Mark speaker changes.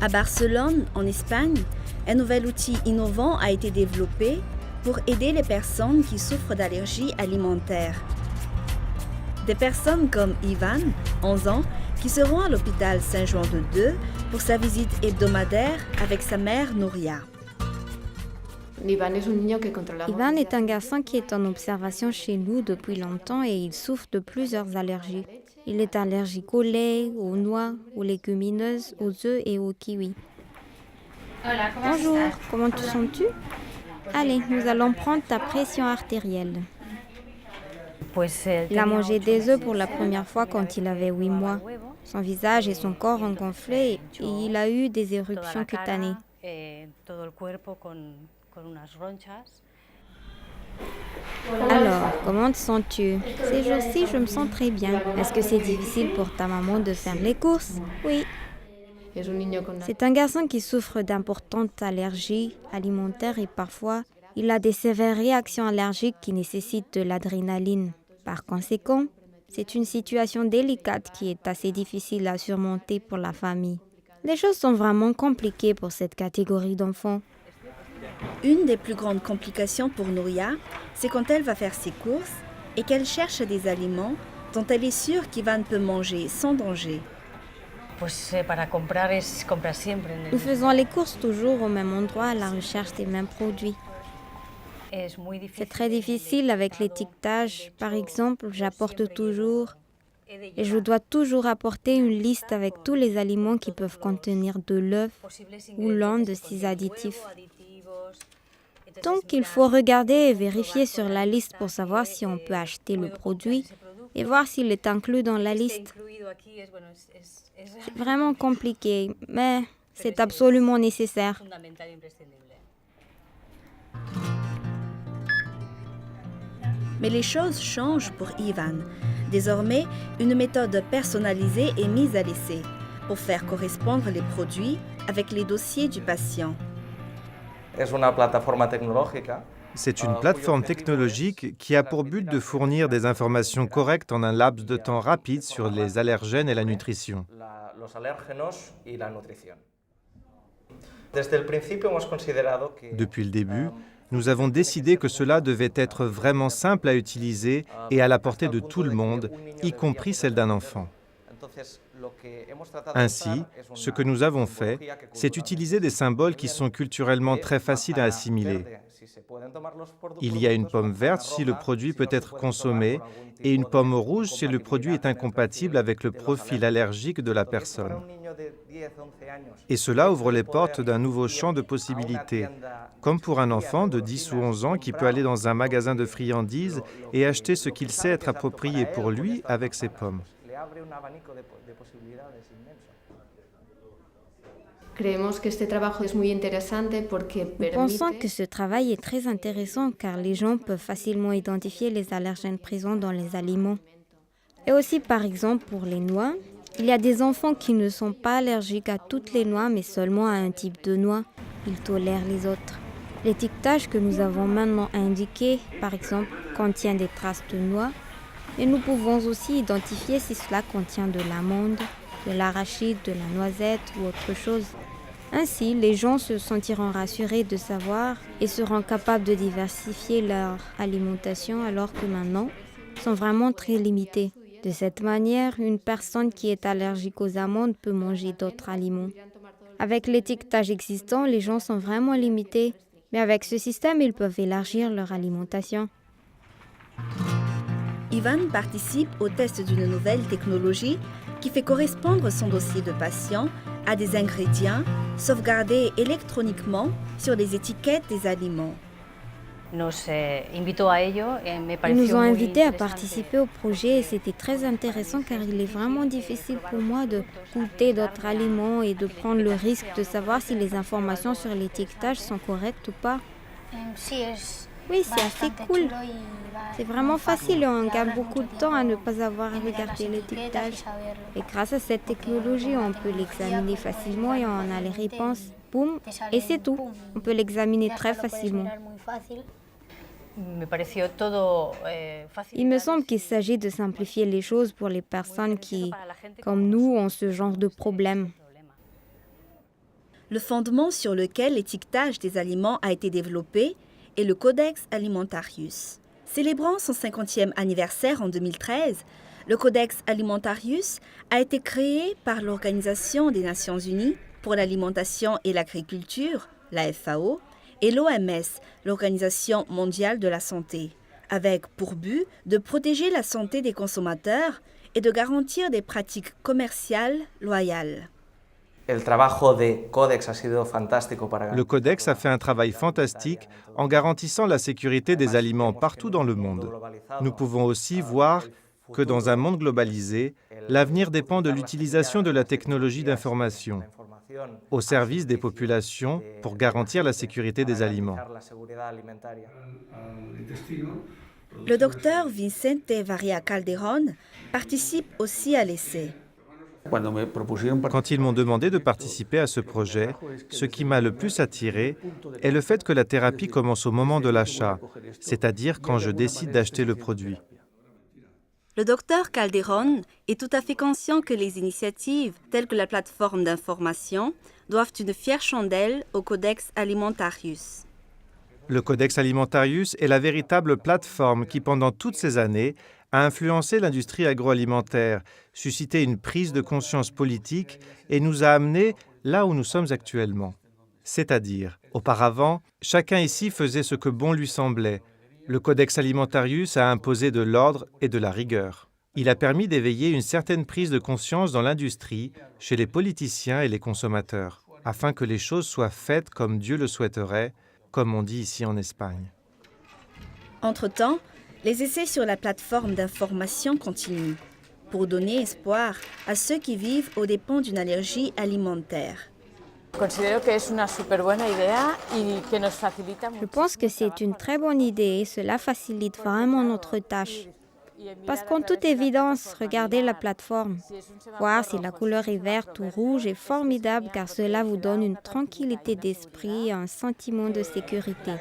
Speaker 1: À Barcelone, en Espagne, un nouvel outil innovant a été développé pour aider les personnes qui souffrent d'allergies alimentaires. Des personnes comme Ivan, 11 ans, qui se rend à l'hôpital Saint-Jean-de-Deux pour sa visite hebdomadaire avec sa mère Nouria.
Speaker 2: Ivan
Speaker 3: est un garçon qui est en observation chez nous depuis longtemps et il souffre de plusieurs allergies. Il est allergique au lait, aux noix, aux légumineuses, aux œufs et aux kiwis. Bonjour, comment te sens-tu? Allez, nous allons prendre ta pression artérielle. Il a mangé des œufs pour la première fois quand il avait 8 mois. Son visage et son corps ont gonflé et il a eu des éruptions cutanées. Alors, comment te sens-tu? Ces jours-ci, je me sens très bien. Est-ce que c'est difficile pour ta maman de faire les courses? Oui. C'est un garçon qui souffre d'importantes allergies alimentaires et parfois, il a des sévères réactions allergiques qui nécessitent de l'adrénaline. Par conséquent, c'est une situation délicate qui est assez difficile à surmonter pour la famille. Les choses sont vraiment compliquées pour cette catégorie d'enfants.
Speaker 1: Une des plus grandes complications pour Nouria, c'est quand elle va faire ses courses et qu'elle cherche des aliments dont elle est sûre qu'Ivan peut manger sans danger.
Speaker 3: Nous faisons les courses toujours au même endroit à la recherche des mêmes produits. C'est très difficile avec l'étiquetage. Par exemple, j'apporte toujours et je dois toujours apporter une liste avec tous les aliments qui peuvent contenir de l'œuf ou l'un de ces additifs. Donc, il faut regarder et vérifier sur la liste pour savoir si on peut acheter le produit et voir s'il est inclus dans la liste. C'est vraiment compliqué, mais c'est absolument nécessaire.
Speaker 1: Mais les choses changent pour Ivan. Désormais, une méthode personnalisée est mise à l'essai pour faire correspondre les produits avec les dossiers du patient.
Speaker 4: C'est une plateforme technologique qui a pour but de fournir des informations correctes en un laps de temps rapide sur les allergènes et la nutrition. Depuis le début, nous avons décidé que cela devait être vraiment simple à utiliser et à la portée de tout le monde, y compris celle d'un enfant. Ainsi, ce que nous avons fait, c'est utiliser des symboles qui sont culturellement très faciles à assimiler. Il y a une pomme verte si le produit peut être consommé et une pomme rouge si le produit est incompatible avec le profil allergique de la personne. Et cela ouvre les portes d'un nouveau champ de possibilités, comme pour un enfant de 10 ou 11 ans qui peut aller dans un magasin de friandises et acheter ce qu'il sait être approprié pour lui avec ses pommes.
Speaker 3: Nous pensons que ce travail est très intéressant car les gens peuvent facilement identifier les allergènes présents dans les aliments. Et aussi, par exemple, pour les noix, il y a des enfants qui ne sont pas allergiques à toutes les noix, mais seulement à un type de noix. Ils tolèrent les autres. L'étiquetage que nous avons maintenant indiqué, par exemple, contient des traces de noix, mais nous pouvons aussi identifier si cela contient de l'amande, de l'arachide, de la noisette ou autre chose. Ainsi, les gens se sentiront rassurés de savoir et seront capables de diversifier leur alimentation alors que maintenant, sont vraiment très limités. De cette manière, une personne qui est allergique aux amandes peut manger d'autres aliments. Avec l'étiquetage existant, les gens sont vraiment limités, mais avec ce système, ils peuvent élargir leur alimentation.
Speaker 1: Ivan participe au test d'une nouvelle technologie qui fait correspondre son dossier de patient à des ingrédients sauvegardés électroniquement sur les étiquettes des aliments.
Speaker 3: Ils nous ont invités à participer au projet et c'était très intéressant car il est vraiment difficile pour moi de goûter d'autres aliments et de prendre le risque de savoir si les informations sur l'étiquetage sont correctes ou pas. Oui, c'est assez cool. C'est vraiment facile et on gagne beaucoup de temps à ne pas avoir à regarder l'étiquetage. Et grâce à cette technologie, on peut l'examiner facilement et on a les réponses. Boum, et c'est tout. On peut l'examiner très facilement. Il me semble qu'il s'agit de simplifier les choses pour les personnes qui, comme nous, ont ce genre de problème.
Speaker 1: Le fondement sur lequel l'étiquetage des aliments a été développé est le Codex Alimentarius. Célébrant son 50e anniversaire en 2013, le Codex Alimentarius a été créé par l'Organisation des Nations Unies pour l'alimentation et l'agriculture, la FAO, et l'OMS, l'Organisation mondiale de la santé, avec pour but de protéger la santé des consommateurs et de garantir des pratiques commerciales loyales.
Speaker 4: Le Codex a fait un travail fantastique en garantissant la sécurité des aliments partout dans le monde. Nous pouvons aussi voir que dans un monde globalisé, l'avenir dépend de l'utilisation de la technologie d'information au service des populations pour garantir la sécurité des aliments.
Speaker 1: Le docteur Vicente Varela Calderón participe aussi à l'essai.
Speaker 4: Quand ils m'ont demandé de participer à ce projet, ce qui m'a le plus attiré est le fait que la thérapie commence au moment de l'achat, c'est-à-dire quand je décide d'acheter le produit.
Speaker 1: Le docteur Calderón est tout à fait conscient que les initiatives telles que la plateforme d'information doivent une fière chandelle au Codex Alimentarius.
Speaker 4: Le Codex Alimentarius est la véritable plateforme qui, pendant toutes ces années, a influencé l'industrie agroalimentaire, suscité une prise de conscience politique et nous a amenés là où nous sommes actuellement. C'est-à-dire, auparavant, chacun ici faisait ce que bon lui semblait. Le Codex Alimentarius a imposé de l'ordre et de la rigueur. Il a permis d'éveiller une certaine prise de conscience dans l'industrie, chez les politiciens et les consommateurs, afin que les choses soient faites comme Dieu le souhaiterait, comme on dit ici en Espagne.
Speaker 1: Entre-temps, les essais sur la plateforme d'information continuent pour donner espoir à ceux qui vivent aux dépens d'une allergie alimentaire.
Speaker 3: Je pense que c'est une très bonne idée et cela facilite vraiment notre tâche. Parce qu'en toute évidence, regarder la plateforme, voir si la couleur est verte ou rouge est formidable car cela vous donne une tranquillité d'esprit et un sentiment de sécurité.